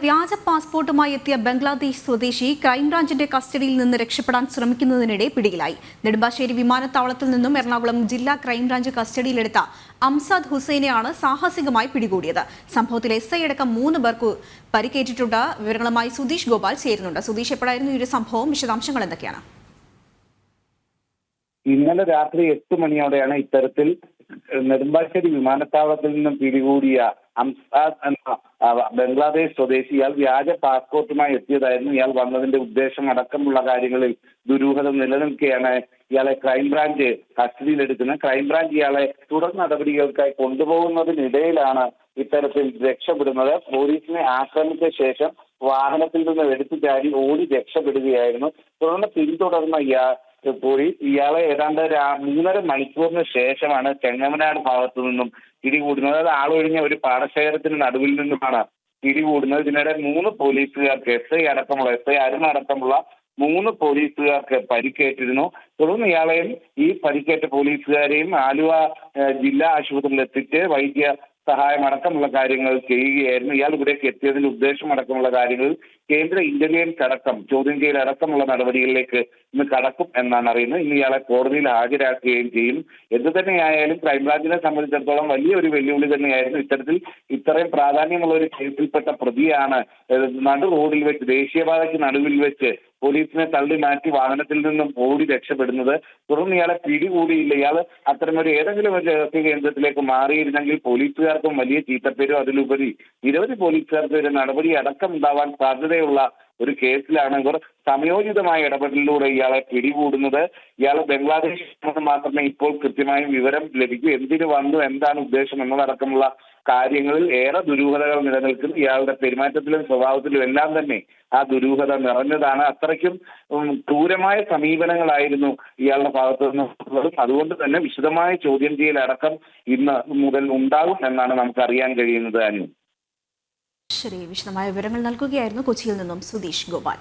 വ്യാജ പാസ്പോർട്ടുമായി എത്തിയ ബംഗ്ലാദേശ് സ്വദേശി ക്രൈംബ്രാഞ്ചിന്റെ കസ്റ്റഡിയിൽ നിന്ന് രക്ഷപ്പെടാൻ ശ്രമിക്കുന്നതിനിടെ പിടിയിലായി. നെടുമ്പാശ്ശേരി വിമാനത്താവളത്തിൽ നിന്നും എറണാകുളം ജില്ലാ ക്രൈംബ്രാഞ്ച് കസ്റ്റഡിയിലെടുത്ത അംസാദ് ഹുസൈനെയാണ് സാഹസികമായി പിടികൂടിയത്. സംഭവത്തിൽ SI അടക്കം 3 പേർക്ക് പരിക്കേറ്റിട്ടുണ്ട്. വിവരങ്ങളുമായി സുധീഷ് ഗോപാൽ ചേരുന്നുണ്ട്. സുധീഷ്, എപ്പോഴായിരുന്നു ഈ ഒരു സംഭവം? വിശദാംശങ്ങൾ എന്തൊക്കെയാണ്? ഇന്നലെ രാത്രി 8 മണിയോടെയാണ് ഇത്തരത്തിൽ നെടുമ്പാശ്ശേരി വിമാനത്താവളത്തിൽ നിന്നും പിടികൂടിയ അംസാദ് എന്ന ബംഗ്ലാദേശ് സ്വദേശി. ഇയാൾ വ്യാജ പാസ്പോർട്ടുമായി എത്തിയതായിരുന്നു. ഇയാൾ വന്നതിന്റെ ഉദ്ദേശം അടക്കമുള്ള കാര്യങ്ങളിൽ ദുരൂഹത നിലനിൽക്കെയാണ് ഇയാളെ ക്രൈംബ്രാഞ്ച് കസ്റ്റഡിയിലെടുക്കുന്നത്. ക്രൈംബ്രാഞ്ച് ഇയാളെ തുടർ നടപടികൾക്കായി കൊണ്ടുപോകുന്നതിനിടയിലാണ് ഇത്തരത്തിൽ രക്ഷപ്പെടുന്നത്. പോലീസിനെ ആക്രമിച്ച ശേഷം വാഹനത്തിൽ നിന്ന് എടുത്തു ചാടി ഓടി രക്ഷപ്പെടുകയായിരുന്നു. തുടർന്ന് പിന്തുടർന്ന ഇയാളെ ഏതാണ്ട് 3.5 മണിക്കൂറിന് ശേഷമാണ് ചെങ്ങമനാട് ഭാഗത്തു നിന്നും പിടികൂടുന്നത്. അത് ആളൊഴിഞ്ഞ ഒരു പാടശേഖരത്തിന് നടുവിൽ നിന്നുമാണ് പിടികൂടുന്നത്. ഇതിനിടെ 3 പോലീസുകാർക്ക് SI അരുൺ അടക്കമുള്ള 3 പോലീസുകാർക്ക് പരിക്കേറ്റിരുന്നു. തുടർന്ന് ഇയാളെയും ഈ പരിക്കേറ്റ പോലീസുകാരെയും ആലുവ ജില്ലാ ആശുപത്രിയിൽ എത്തിച്ച് വൈദ്യ സഹായം അടക്കമുള്ള കാര്യങ്ങൾ ചെയ്യുകയായിരുന്നു. ഇയാൾ ഇവിടേക്ക് എത്തിയതിന്റെ ഉദ്ദേശം അടക്കമുള്ള കാര്യങ്ങൾ കേന്ദ്ര ഇന്റലിജൻസ് അടക്കം ചോദ്യം ചെയ്യൽ അടക്കമുള്ള നടപടികളിലേക്ക് ഇന്ന് കടക്കും എന്നാണ് അറിയുന്നത്. ഇന്ന് ഇയാളെ കോടതിയിൽ ഹാജരാക്കുകയും ചെയ്യും. എന്ത് തന്നെയായാലും ക്രൈംബ്രാഞ്ചിനെ സംബന്ധിച്ചിടത്തോളം വലിയൊരു വെല്ലുവിളി തന്നെയായിരുന്നു. ഇത്രയും പ്രാധാന്യമുള്ള ഒരു കേസിൽപ്പെട്ട പ്രതിയാണ് നടു റോഡിൽ വെച്ച്, ദേശീയപാതയ്ക്ക് നടുവിൽ വെച്ച് പോലീസിനെ തള്ളി മാറ്റി വാഹനത്തിൽ നിന്നും ഓടി രക്ഷപ്പെടുന്നത്. തുടർന്ന് ഇയാളെ പിടികൂടിയില്ല. ഇയാൾ അത്തരമൊരു ഏതെങ്കിലും ഒരു രഹസ്യ കേന്ദ്രത്തിലേക്ക് മാറിയിരുന്നെങ്കിൽ പോലീസുകാർക്കും വലിയ ചീത്തപ്പേരും അതിലുപരി നിരവധി പോലീസുകാർക്ക് ഒരു നടപടി അടക്കം ഉണ്ടാവാൻ സാധ്യതയുള്ള ഒരു കേസിലാണ് ഇവർ സമയോചിതമായ ഇടപെടലിലൂടെ ഇയാളെ പിടികൂടുന്നത്. ഇയാൾ ബംഗ്ലാദേശിൽ മാത്രമേ ഇപ്പോൾ കൃത്യമായും വിവരം ലഭിക്കൂ. എന്തിനു വന്നു, എന്താണ് ഉദ്ദേശം എന്നതടക്കമുള്ള കാര്യങ്ങളിൽ ഏറെ ദുരൂഹതകൾ നിലനിൽക്കുന്നു. ഇയാളുടെ പെരുമാറ്റത്തിലും സ്വഭാവത്തിലും എല്ലാം തന്നെ ആ ദുരൂഹത നിറഞ്ഞതാണ്. അത്രയ്ക്കും ക്രൂരമായ സമീപനങ്ങളായിരുന്നു ഇയാളുടെ ഭാഗത്തു നിന്നുള്ളതും. അതുകൊണ്ട് തന്നെ വിശദമായ ചോദ്യം ചെയ്യലടക്കം ഇന്ന് മുതൽ ഉണ്ടാകും എന്നാണ് നമുക്ക് അറിയാൻ കഴിയുന്നത്. അനു, ശരി, വിശദമായ വിവരങ്ങൾ നൽകുകയായിരുന്നു കൊച്ചിയിൽ നിന്നും സുധീഷ് ഗോപാൽ.